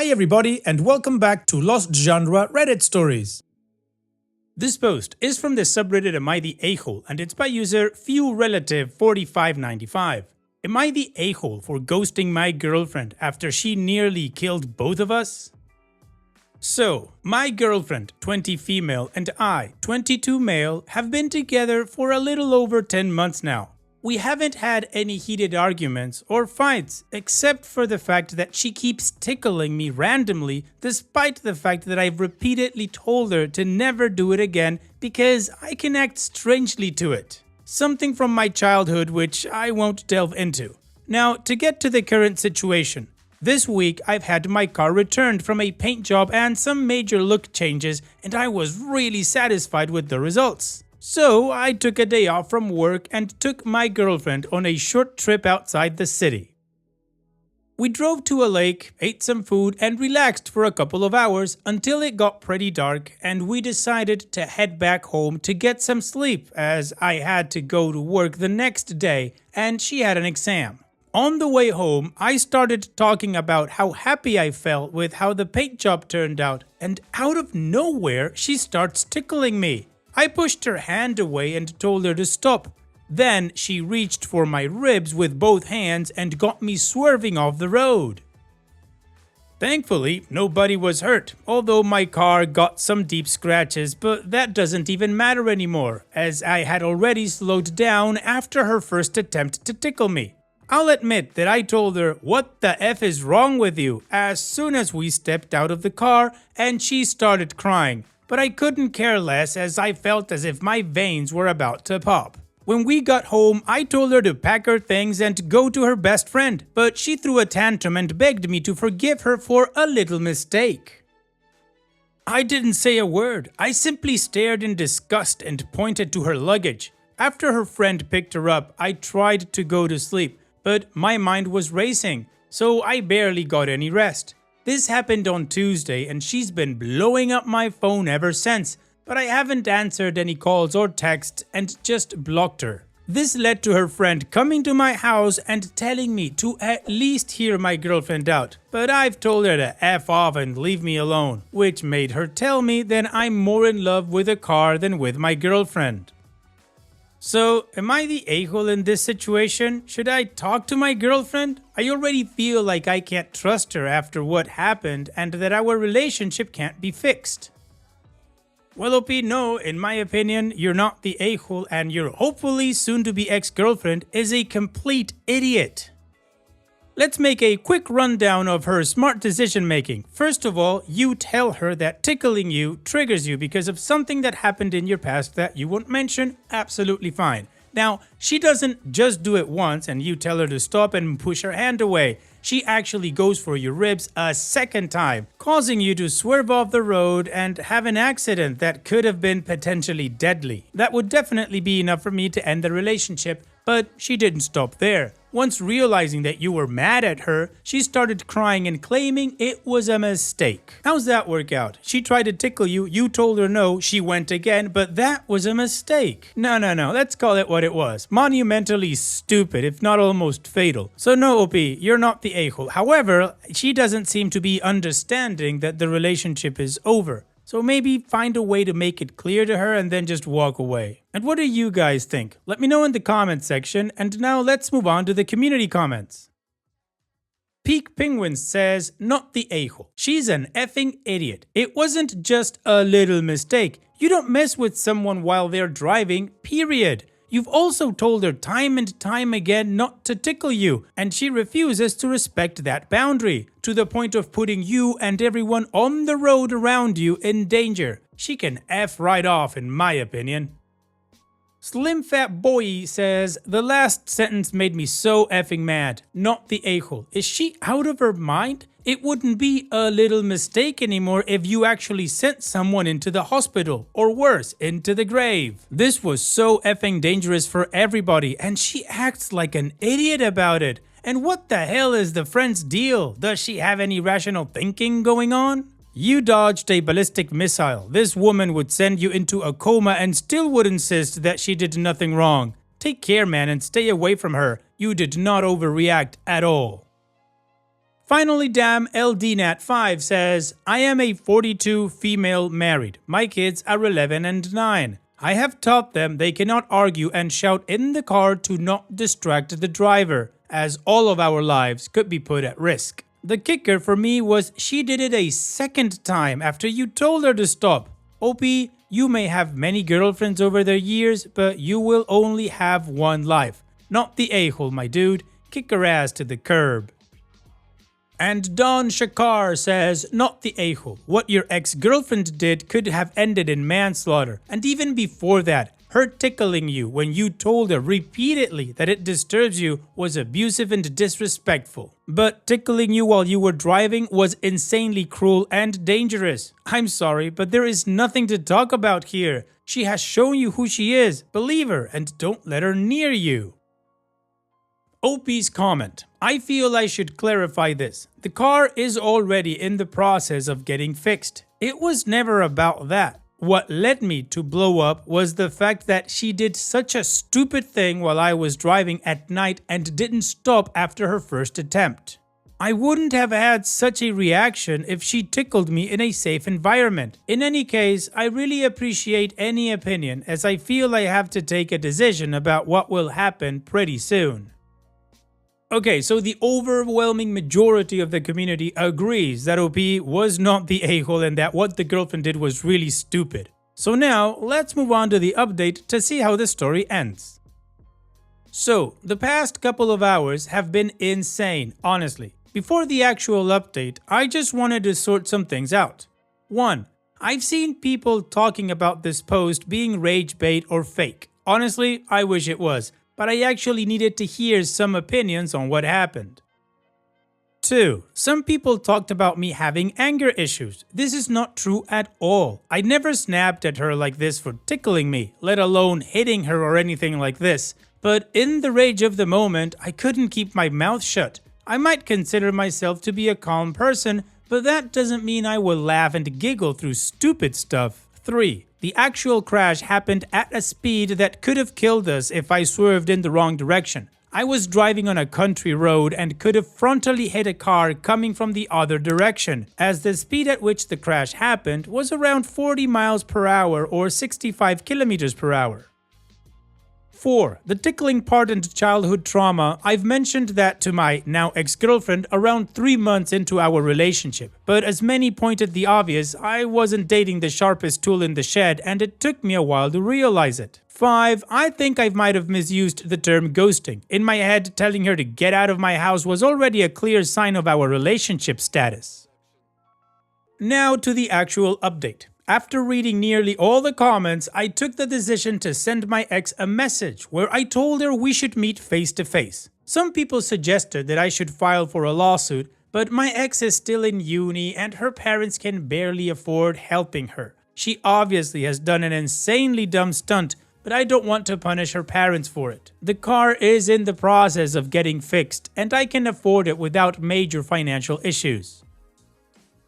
Hi everybody and welcome back to Lost Genre Reddit Stories. This post is from the subreddit Am I the A-hole and it's by user FewRelative4595. Am I the a-hole for ghosting my girlfriend after she nearly killed both of us? So, my girlfriend, 20 female, and I, 22 male, have been together for a little over 10 months now. We haven't had any heated arguments or fights, except for the fact that she keeps tickling me randomly despite the fact that I've repeatedly told her to never do it again because I connect strangely to it. Something from my childhood which I won't delve into. Now, to get to the current situation. This week I've had my car returned from a paint job and some major look changes, and I was really satisfied with the results. So I took a day off from work and took my girlfriend on a short trip outside the city. We drove to a lake, ate some food, and relaxed for a couple of hours until it got pretty dark and we decided to head back home to get some sleep as I had to go to work the next day and she had an exam. On the way home, I started talking about how happy I felt with how the paint job turned out, and out of nowhere she starts tickling me. I pushed her hand away and told her to stop. Then she reached for my ribs with both hands and got me swerving off the road. Thankfully, nobody was hurt, although my car got some deep scratches, but that doesn't even matter anymore, as I had already slowed down after her first attempt to tickle me. I'll admit that I told her, "What the F is wrong with you?" as soon as we stepped out of the car and she started crying. But I couldn't care less as I felt as if my veins were about to pop. When we got home, I told her to pack her things and go to her best friend, but she threw a tantrum and begged me to forgive her for a little mistake. I didn't say a word. I simply stared in disgust and pointed to her luggage. After her friend picked her up, I tried to go to sleep, but my mind was racing, so I barely got any rest. This happened on Tuesday and she's been blowing up my phone ever since, but I haven't answered any calls or texts and just blocked her. This led to her friend coming to my house and telling me to at least hear my girlfriend out, but I've told her to F off and leave me alone, which made her tell me that I'm more in love with a car than with my girlfriend. So, am I the a-hole in this situation? Should I talk to my girlfriend? I already feel like I can't trust her after what happened and that our relationship can't be fixed. Well, OP, no, in my opinion, you're not the a-hole and your hopefully soon-to-be ex-girlfriend is a complete idiot. Let's make a quick rundown of her smart decision making. First of all, you tell her that tickling you triggers you because of something that happened in your past that you won't mention. Absolutely fine. Now, she doesn't just do it once and you tell her to stop and push her hand away. She actually goes for your ribs a second time, causing you to swerve off the road and have an accident that could have been potentially deadly. That would definitely be enough for me to end the relationship, but she didn't stop there. Once realizing that you were mad at her, she started crying and claiming it was a mistake. How's that work out? She tried to tickle you, you told her no, she went again, but that was a mistake. No, let's call it what it was. Monumentally stupid, if not almost fatal. So no, OP, you're not the a-hole. However, she doesn't seem to be understanding that the relationship is over. So maybe find a way to make it clear to her and then just walk away. And what do you guys think? Let me know in the comments section, and now let's move on to the community comments. Peak Penguin says, not the a-hole. She's an effing idiot. It wasn't just a little mistake. You don't mess with someone while they're driving, period. You've also told her time and time again not to tickle you, and she refuses to respect that boundary, to the point of putting you and everyone on the road around you in danger. She can F right off in my opinion. Slim Fat Boy says, the last sentence made me so effing mad. Not the a-hole. Is she out of her mind? It wouldn't be a little mistake anymore if you actually sent someone into the hospital, or worse, into the grave. This was so effing dangerous for everybody, and she acts like an idiot about it. And what the hell is the friend's deal? Does she have any rational thinking going on? You dodged a ballistic missile. This woman would send you into a coma and still would insist that she did nothing wrong. Take care, man, and stay away from her. You did not overreact at all. Finally, Dam LDNat5 says, I am a 42 female married. My kids are 11 and 9. I have taught them they cannot argue and shout in the car to not distract the driver, as all of our lives could be put at risk. The kicker for me was she did it a second time after you told her to stop. OP, you may have many girlfriends over the years, but you will only have one life. Not the a-hole, my dude. Kick her ass to the curb. And Don Shakar says, not the a-hole. What your ex-girlfriend did could have ended in manslaughter. And even before that, her tickling you when you told her repeatedly that it disturbs you was abusive and disrespectful. But tickling you while you were driving was insanely cruel and dangerous. I'm sorry, but there is nothing to talk about here. She has shown you who she is. Believe her and don't let her near you. OP's comment. I feel I should clarify this. The car is already in the process of getting fixed. It was never about that. What led me to blow up was the fact that she did such a stupid thing while I was driving at night and didn't stop after her first attempt. I wouldn't have had such a reaction if she tickled me in a safe environment. In any case, I really appreciate any opinion as I feel I have to take a decision about what will happen pretty soon. Okay, so the overwhelming majority of the community agrees that OP was not the a-hole and that what the girlfriend did was really stupid. So now, let's move on to the update to see how the story ends. So, the past couple of hours have been insane, honestly. Before the actual update, I just wanted to sort some things out. 1. I've seen people talking about this post being rage bait or fake. Honestly, I wish it was. But I actually needed to hear some opinions on what happened. 2. Some people talked about me having anger issues. This is not true at all. I never snapped at her like this for tickling me, let alone hitting her or anything like this. But in the rage of the moment, I couldn't keep my mouth shut. I might consider myself to be a calm person, but that doesn't mean I will laugh and giggle through stupid stuff. 3. The actual crash happened at a speed that could have killed us if I swerved in the wrong direction. I was driving on a country road and could have frontally hit a car coming from the other direction, as the speed at which the crash happened was around 40 miles per hour or 65 kilometers per hour. 4. The tickling part and childhood trauma. I've mentioned that to my now ex-girlfriend around 3 months into our relationship. But as many pointed the obvious, I wasn't dating the sharpest tool in the shed and it took me a while to realize it. 5. I think I might have misused the term ghosting. In my head, telling her to get out of my house was already a clear sign of our relationship status. Now to the actual update. After reading nearly all the comments, I took the decision to send my ex a message where I told her we should meet face to face. Some people suggested that I should file for a lawsuit, but my ex is still in uni and her parents can barely afford helping her. She obviously has done an insanely dumb stunt, but I don't want to punish her parents for it. The car is in the process of getting fixed and I can afford it without major financial issues.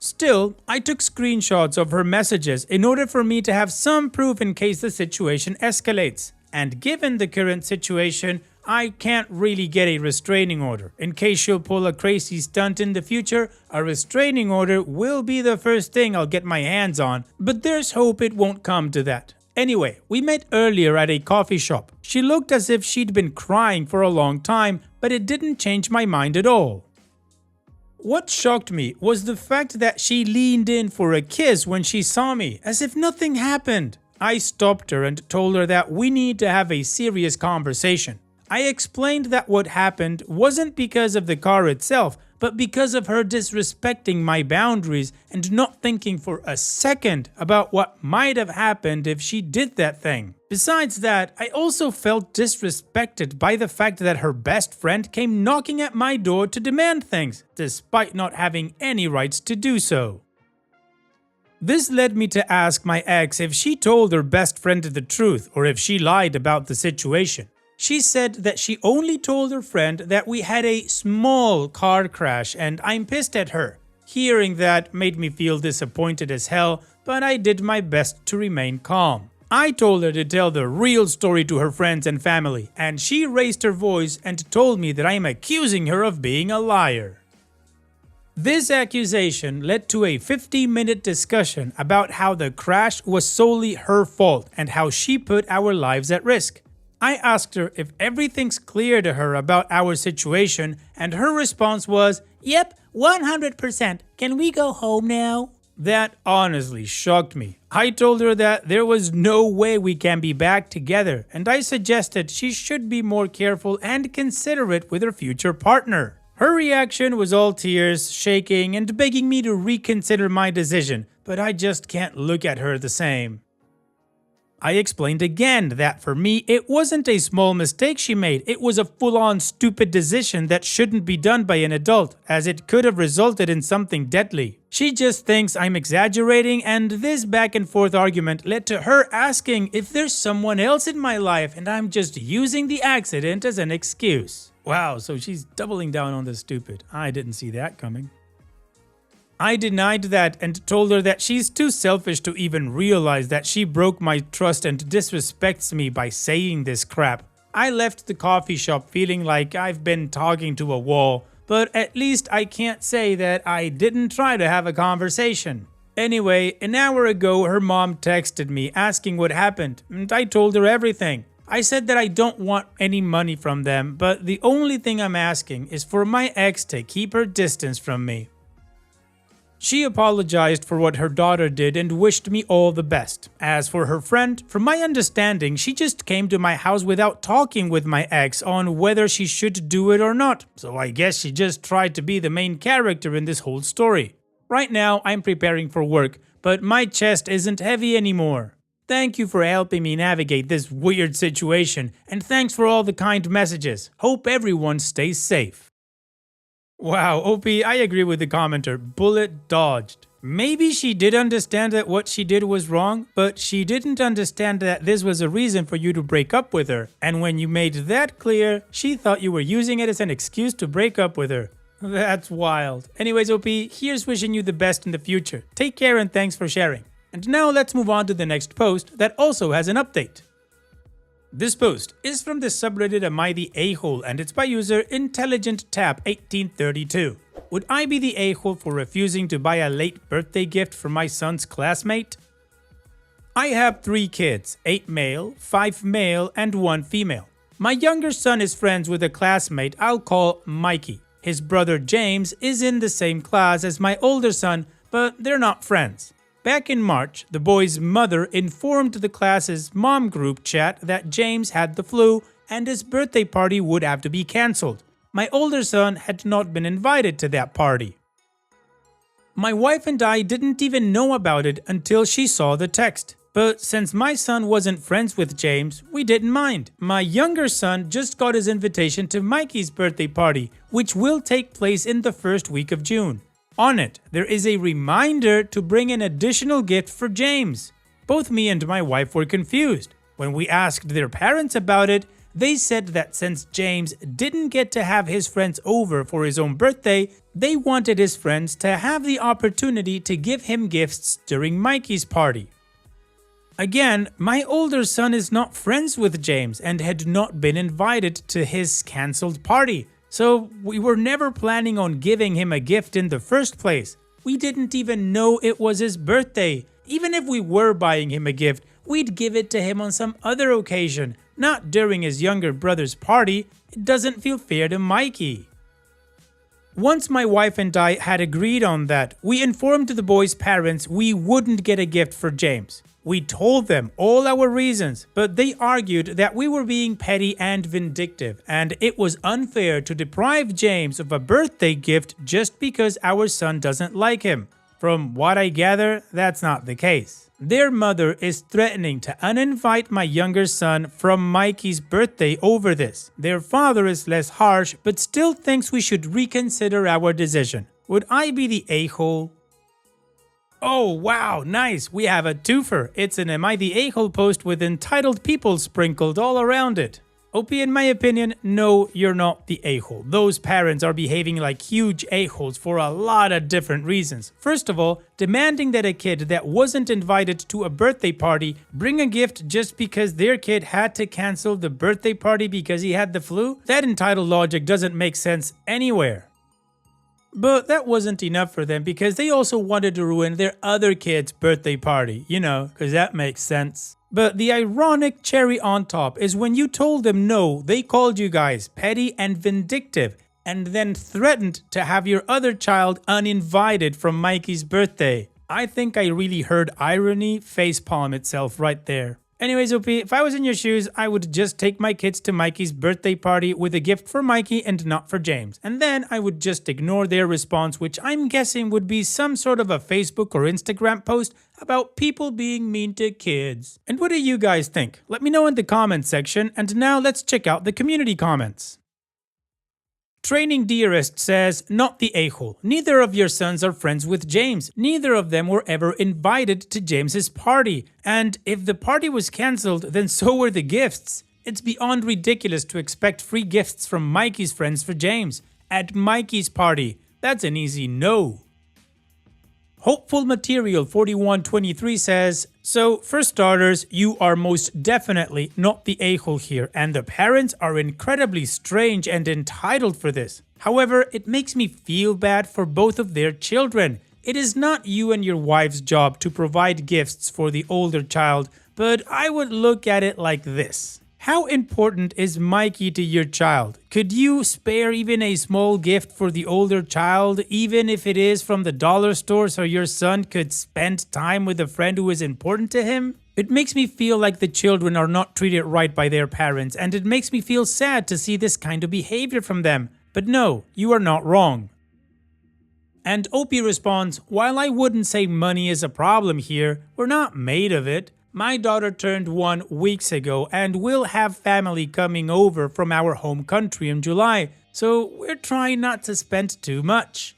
Still, I took screenshots of her messages in order for me to have some proof in case the situation escalates. And given the current situation, I can't really get a restraining order. In case she'll pull a crazy stunt in the future, a restraining order will be the first thing I'll get my hands on, but there's hope it won't come to that. Anyway, we met earlier at a coffee shop. She looked as if she'd been crying for a long time, but it didn't change my mind at all. What shocked me was the fact that she leaned in for a kiss when she saw me, as if nothing happened. I stopped her and told her that we need to have a serious conversation. I explained that what happened wasn't because of the car itself, but because of her disrespecting my boundaries and not thinking for a second about what might have happened if she did that thing. Besides that, I also felt disrespected by the fact that her best friend came knocking at my door to demand things, despite not having any rights to do so. This led me to ask my ex if she told her best friend the truth or if she lied about the situation. She said that she only told her friend that we had a small car crash and I'm pissed at her. Hearing that made me feel disappointed as hell, but I did my best to remain calm. I told her to tell the real story to her friends and family, and she raised her voice and told me that I am accusing her of being a liar. This accusation led to a 50-minute discussion about how the crash was solely her fault and how she put our lives at risk. I asked her if everything's clear to her about our situation, and her response was, "Yep, 100%. Can we go home now?" That honestly shocked me. I told her that there was no way we can be back together, and I suggested she should be more careful and considerate with her future partner. Her reaction was all tears, shaking, and begging me to reconsider my decision, but I just can't look at her the same. I explained again that for me, it wasn't a small mistake she made, it was a full-on stupid decision that shouldn't be done by an adult, as it could have resulted in something deadly. She just thinks I'm exaggerating, and this back and forth argument led to her asking if there's someone else in my life and I'm just using the accident as an excuse. Wow, so she's doubling down on the stupid. I didn't see that coming. I denied that and told her that she's too selfish to even realize that she broke my trust and disrespects me by saying this crap. I left the coffee shop feeling like I've been talking to a wall, but at least I can't say that I didn't try to have a conversation. Anyway, an hour ago her mom texted me asking what happened, and I told her everything. I said that I don't want any money from them, but the only thing I'm asking is for my ex to keep her distance from me. She apologized for what her daughter did and wished me all the best. As for her friend, from my understanding, she just came to my house without talking with my ex on whether she should do it or not, so I guess she just tried to be the main character in this whole story. Right now, I'm preparing for work, but my chest isn't heavy anymore. Thank you for helping me navigate this weird situation, and thanks for all the kind messages. Hope everyone stays safe. Wow, OP, I agree with the commenter. Bullet dodged. Maybe she did understand that what she did was wrong, but she didn't understand that this was a reason for you to break up with her. And when you made that clear, she thought you were using it as an excuse to break up with her. That's wild. Anyways, OP, here's wishing you the best in the future. Take care and thanks for sharing. And now let's move on to the next post that also has an update. This post is from the subreddit Am I the A-hole, and it's by user IntelligentTap1832. Would I be the a-hole for refusing to buy a late birthday gift for my son's classmate? I have 3 kids, 8 male, 5 male, and 1 female. My younger son is friends with a classmate I'll call Mikey. His brother James is in the same class as my older son, but they're not friends. Back in March, the boy's mother informed the class's mom group chat that James had the flu and his birthday party would have to be cancelled. My older son had not been invited to that party. My wife and I didn't even know about it until she saw the text. But since my son wasn't friends with James, we didn't mind. My younger son just got his invitation to Mikey's birthday party, which will take place in the first week of June. On it, there is a reminder to bring an additional gift for James. Both me and my wife were confused. When we asked their parents about it, they said that since James didn't get to have his friends over for his own birthday, they wanted his friends to have the opportunity to give him gifts during Mikey's party. Again, my older son is not friends with James and had not been invited to his cancelled party. So we were never planning on giving him a gift in the first place. We didn't even know it was his birthday. Even if we were buying him a gift, we'd give it to him on some other occasion, not during his younger brother's party. It doesn't feel fair to Mikey. Once my wife and I had agreed on that, we informed the boy's parents we wouldn't get a gift for James. We told them all our reasons, but they argued that we were being petty and vindictive, and it was unfair to deprive James of a birthday gift just because our son doesn't like him. From what I gather, that's not the case. Their mother is threatening to uninvite my younger son from Mikey's birthday over this. Their father is less harsh, but still thinks we should reconsider our decision. Would I be the a-hole? Oh wow, nice, we have a twofer. It's an Am I the A-hole post with entitled people sprinkled all around it. OP, in my opinion, no, you're not the a-hole. Those parents are behaving like huge a-holes for a lot of different reasons. First of all, demanding that a kid that wasn't invited to a birthday party bring a gift just because their kid had to cancel the birthday party because he had the flu? That entitled logic doesn't make sense anywhere. But that wasn't enough for them because they also wanted to ruin their other kid's birthday party, because that makes sense. But the ironic cherry on top is when you told them no, they called you guys petty and vindictive, and then threatened to have your other child uninvited from Mikey's birthday. I think I really heard irony facepalm itself right there. Anyways, OP, if I was in your shoes, I would just take my kids to Mikey's birthday party with a gift for Mikey and not for James. And then I would just ignore their response, which I'm guessing would be some sort of a Facebook or Instagram post about people being mean to kids. And what do you guys think? Let me know in the comments section, and now let's check out the community comments. Training Dearest says, not the a-hole. Neither of your sons are friends with James. Neither of them were ever invited to James's party. And if the party was cancelled, then so were the gifts. It's beyond ridiculous to expect free gifts from Mikey's friends for James. At Mikey's party, that's an easy no. Hopeful Material 4123 says, so for starters, you are most definitely not the a-hole here, and the parents are incredibly strange and entitled for this. However, it makes me feel bad for both of their children. It is not you and your wife's job to provide gifts for the older child, but I would look at it like this. How important is Mikey to your child? Could you spare even a small gift for the older child, even if it is from the dollar store, so your son could spend time with a friend who is important to him? It makes me feel like the children are not treated right by their parents, and it makes me feel sad to see this kind of behavior from them. But no, you are not wrong. And Opie responds, while I wouldn't say money is a problem here, we're not made of it. My daughter turned 1 weeks ago and will have family coming over from our home country in July, so we're trying not to spend too much.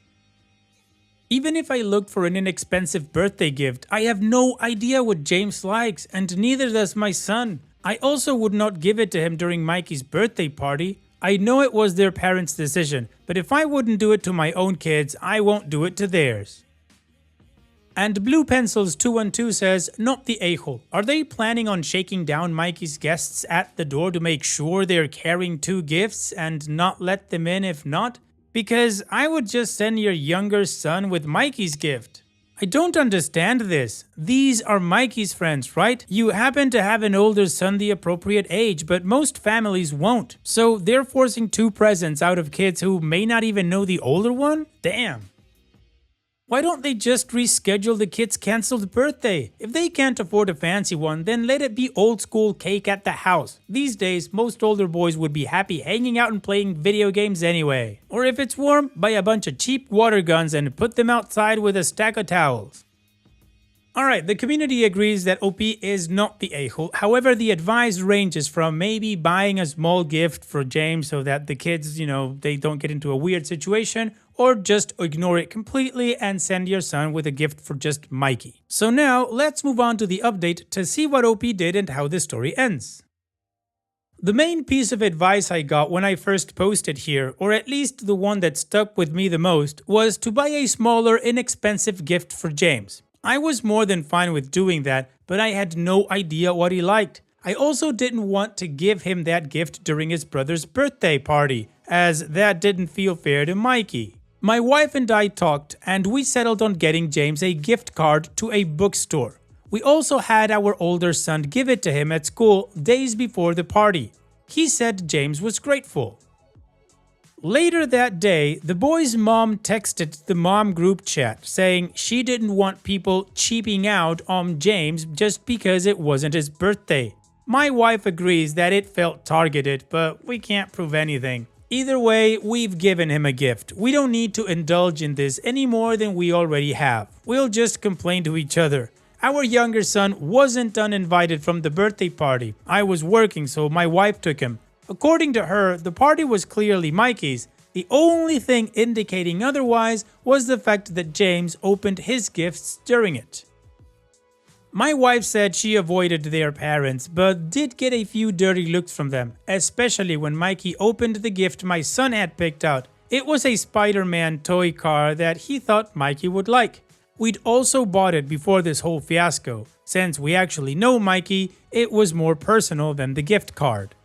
Even if I look for an inexpensive birthday gift, I have no idea what James likes, and neither does my son. I also would not give it to him during Mikey's birthday party. I know it was their parents' decision, but if I wouldn't do it to my own kids, I won't do it to theirs. And Blue Pencils 212 says, not the a-hole. Are they planning on shaking down Mikey's guests at the door to make sure they're carrying 2 gifts and not let them in if not? Because I would just send your younger son with Mikey's gift. I don't understand this. These are Mikey's friends, right? You happen to have an older son the appropriate age, but most families won't. So they're forcing 2 presents out of kids who may not even know the older one? Damn. Why don't they just reschedule the kid's cancelled birthday? If they can't afford a fancy one, then let it be old school cake at the house. These days, most older boys would be happy hanging out and playing video games anyway. Or if it's warm, buy a bunch of cheap water guns and put them outside with a stack of towels. Alright, the community agrees that OP is not the a-hole. However, the advice ranges from maybe buying a small gift for James so that the kids, they don't get into a weird situation, or just ignore it completely and send your son with a gift for just Mikey. So now, let's move on to the update to see what OP did and how the story ends. The main piece of advice I got when I first posted here, or at least the one that stuck with me the most, was to buy a smaller, inexpensive gift for James. I was more than fine with doing that, but I had no idea what he liked. I also didn't want to give him that gift during his brother's birthday party, as that didn't feel fair to Mikey. My wife and I talked, and we settled on getting James a gift card to a bookstore. We also had our older son give it to him at school days before the party. He said James was grateful. Later that day, the boy's mom texted the mom group chat saying she didn't want people cheaping out on James just because it wasn't his birthday. My wife agrees that it felt targeted, but we can't prove anything. Either way, we've given him a gift. We don't need to indulge in this any more than we already have. We'll just complain to each other. Our younger son wasn't uninvited from the birthday party. I was working, so my wife took him. According to her, the party was clearly Mikey's. The only thing indicating otherwise was the fact that James opened his gifts during it. My wife said she avoided their parents, but did get a few dirty looks from them, especially when Mikey opened the gift my son had picked out. It was a Spider-Man toy car that he thought Mikey would like. We'd also bought it before this whole fiasco. Since we actually know Mikey, it was more personal than the gift card.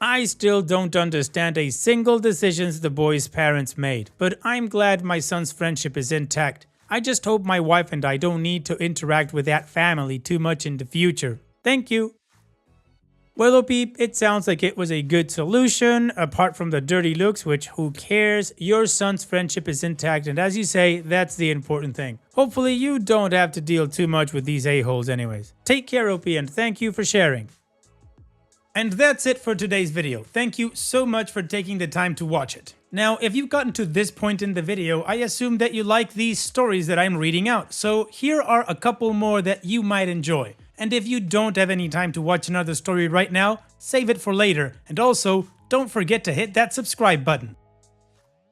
I still don't understand a single decisions the boy's parents made, but I'm glad my son's friendship is intact. I just hope my wife and I don't need to interact with that family too much in the future. Thank you. Well, Peep, it sounds like it was a good solution, apart from the dirty looks, which who cares? Your son's friendship is intact, and as you say, that's the important thing. Hopefully you don't have to deal too much with these a-holes anyways. Take care, OP, and thank you for sharing. And that's it for today's video. Thank you so much for taking the time to watch it. Now, if you've gotten to this point in the video, I assume that you like these stories that I'm reading out, so here are a couple more that you might enjoy. And if you don't have any time to watch another story right now, save it for later, and also, don't forget to hit that subscribe button.